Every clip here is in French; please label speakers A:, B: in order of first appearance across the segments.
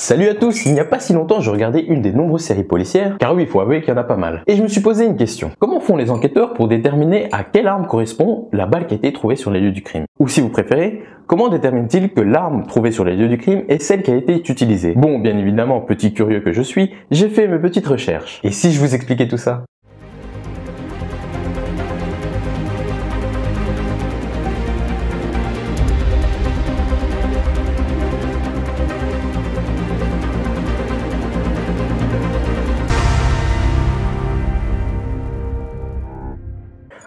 A: Salut à tous, il n'y a pas si longtemps je regardais une des nombreuses séries policières, car oui, il faut avouer qu'il y en a pas mal. Et je me suis posé une question. Comment font les enquêteurs pour déterminer à quelle arme correspond la balle qui a été trouvée sur les lieux du crime? Ou si vous préférez, comment détermine-t-il que l'arme trouvée sur les lieux du crime est celle qui a été utilisée? Bon, bien évidemment, petit curieux que je suis, j'ai fait mes petites recherches. Et si je vous expliquais tout ça?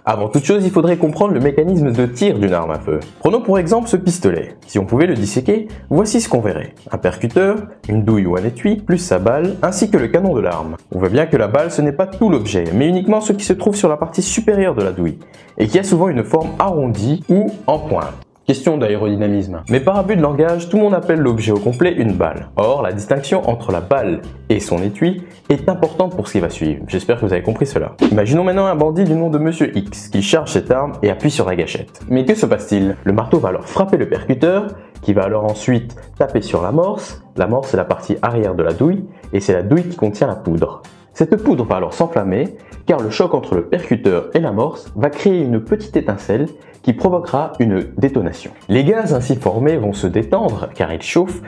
A: Avant toute chose, il faudrait comprendre le mécanisme de tir d'une arme à feu. Prenons pour exemple ce pistolet. Si on pouvait le disséquer, voici ce qu'on verrait. Un percuteur, une douille ou un étui, plus sa balle, ainsi que le canon de l'arme. On voit bien que la balle ce n'est pas tout l'objet, mais uniquement ce qui se trouve sur la partie supérieure de la douille, et qui a souvent une forme arrondie ou en pointe. Question d'aérodynamisme. Mais par abus de langage, tout le monde appelle l'objet au complet une balle. Or, la distinction entre la balle et son étui est importante pour ce qui va suivre. J'espère que vous avez compris cela. Imaginons maintenant un bandit du nom de Monsieur X qui charge cette arme et appuie sur la gâchette. Mais que se passe-t-il? Le marteau va alors frapper le percuteur, qui va alors ensuite taper sur l'amorce. L'amorce, c'est la partie arrière de la douille, et c'est la douille qui contient la poudre. Cette poudre va alors s'enflammer, car le choc entre le percuteur et l'amorce va créer une petite étincelle qui provoquera une détonation. Les gaz ainsi formés vont se détendre, car ils chauffent,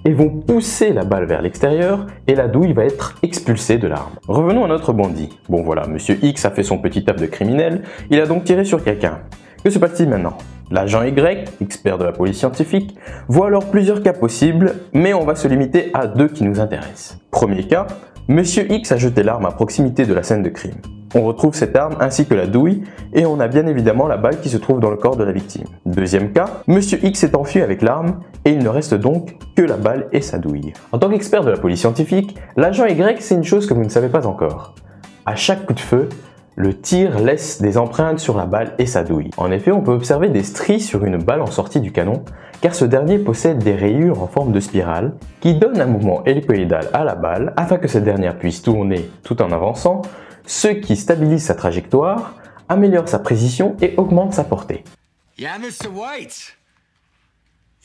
A: et vont pousser la balle vers l'extérieur, et la douille va être expulsée de l'arme. Revenons à notre bandit. Bon voilà, Monsieur X a fait son petit taf de criminel, il a donc tiré sur quelqu'un. Que se passe-t-il maintenant? L'agent Y, expert de la police scientifique, voit alors plusieurs cas possibles, mais on va se limiter à deux qui nous intéressent. Premier cas, Monsieur X a jeté l'arme à proximité de la scène de crime. On retrouve cette arme ainsi que la douille et on a bien évidemment la balle qui se trouve dans le corps de la victime. Deuxième cas, Monsieur X s'est enfui avec l'arme et il ne reste donc que la balle et sa douille. En tant qu'expert de la police scientifique, l'agent Y sait une chose que vous ne savez pas encore. À chaque coup de feu, le tir laisse des empreintes sur la balle et sa douille. En effet, on peut observer des stries sur une balle en sortie du canon, car ce dernier possède des rayures en forme de spirale qui donnent un mouvement hélicoïdal à la balle afin que cette dernière puisse tourner tout en avançant, ce qui stabilise sa trajectoire, améliore sa précision et augmente sa portée.
B: Yeah, Mr. White.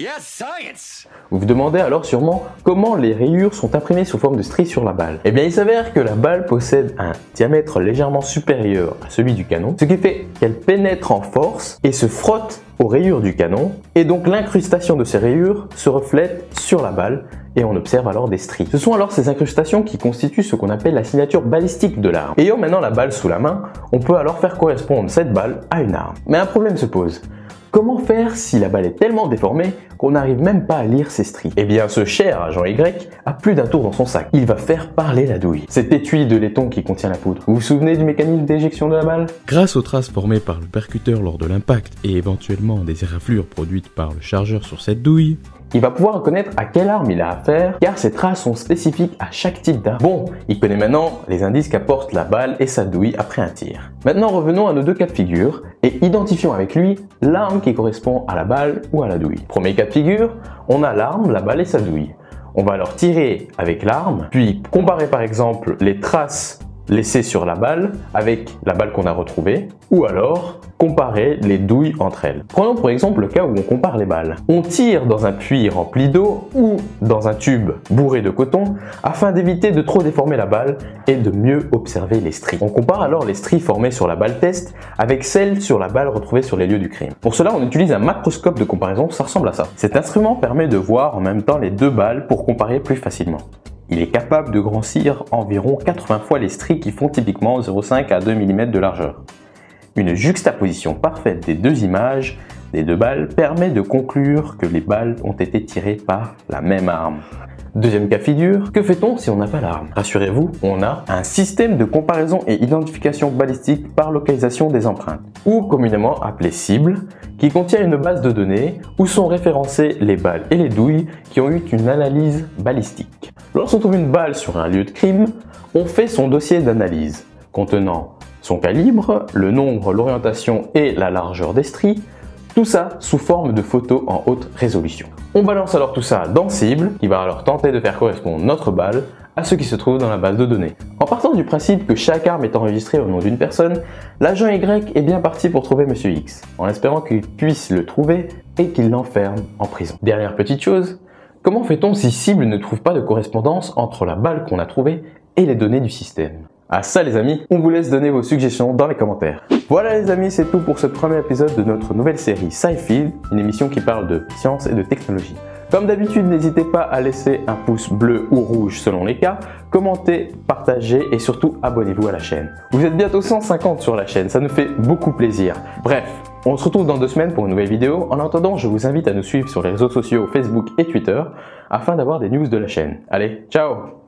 B: Yes, science.
A: Vous vous demandez alors sûrement comment les rayures sont imprimées sous forme de stries sur la balle. Eh bien, il s'avère que la balle possède un diamètre légèrement supérieur à celui du canon, ce qui fait qu'elle pénètre en force et se frotte aux rayures du canon, et donc l'incrustation de ces rayures se reflète sur la balle, et on observe alors des stries. Ce sont alors ces incrustations qui constituent ce qu'on appelle la signature balistique de l'arme. Ayant maintenant la balle sous la main, on peut alors faire correspondre cette balle à une arme. Mais un problème se pose. Comment faire si la balle est tellement déformée qu'on n'arrive même pas à lire ses stries? Eh bien, ce cher agent Y a plus d'un tour dans son sac. Il va faire parler la douille. Cet étui de laiton qui contient la poudre. Vous vous souvenez du mécanisme d'éjection de la balle?
C: Grâce aux traces formées par le percuteur lors de l'impact et éventuellement des éraflures produites par le chargeur sur cette douille,
A: il va pouvoir reconnaître à quelle arme il a affaire, car ces traces sont spécifiques à chaque type d'arme. Bon, il connaît maintenant les indices qu'apportent la balle et sa douille après un tir. Maintenant revenons à nos deux cas de figure et identifions avec lui l'arme qui correspond à la balle ou à la douille. Premier cas de figure, on a l'arme, la balle et sa douille. On va alors tirer avec l'arme, puis comparer par exemple les traces laissées sur la balle avec la balle qu'on a retrouvée, ou alors comparer les douilles entre elles. Prenons pour exemple le cas où on compare les balles. On tire dans un puits rempli d'eau ou dans un tube bourré de coton afin d'éviter de trop déformer la balle et de mieux observer les stries. On compare alors les stries formées sur la balle test avec celles sur la balle retrouvée sur les lieux du crime. Pour cela, on utilise un macroscope de comparaison, ça ressemble à ça. Cet instrument permet de voir en même temps les deux balles pour comparer plus facilement. Il est capable de grossir environ 80 fois les stries qui font typiquement 0,5 à 2 mm de largeur. Une juxtaposition parfaite des deux images, des deux balles, permet de conclure que les balles ont été tirées par la même arme. Deuxième cas de figure, que fait-on si on n'a pas l'arme? Rassurez-vous, on a un système de comparaison et identification balistique par localisation des empreintes, ou communément appelé cible, qui contient une base de données où sont référencées les balles et les douilles qui ont eu une analyse balistique. Lorsqu'on trouve une balle sur un lieu de crime, on fait son dossier d'analyse, contenant son calibre, le nombre, l'orientation et la largeur des stries, tout ça sous forme de photos en haute résolution. On balance alors tout ça dans Cible, qui va alors tenter de faire correspondre notre balle à ce qui se trouve dans la base de données. En partant du principe que chaque arme est enregistrée au nom d'une personne, l'agent Y est bien parti pour trouver Monsieur X, en espérant qu'il puisse le trouver et qu'il l'enferme en prison. Dernière petite chose, Comment fait-on si Cible ne trouve pas de correspondance entre la balle qu'on a trouvée et les données du système? Ah ça les amis, on vous laisse donner vos suggestions dans les commentaires. Voilà les amis, c'est tout pour ce premier épisode de notre nouvelle série Sci-Field, une émission qui parle de science et de technologie. Comme d'habitude, n'hésitez pas à laisser un pouce bleu ou rouge selon les cas, commentez, partagez et surtout abonnez-vous à la chaîne. Vous êtes bientôt 150 sur la chaîne, ça nous fait beaucoup plaisir. Bref, on se retrouve dans 2 semaines pour une nouvelle vidéo. En attendant, je vous invite à nous suivre sur les réseaux sociaux Facebook et Twitter afin d'avoir des news de la chaîne. Allez, ciao!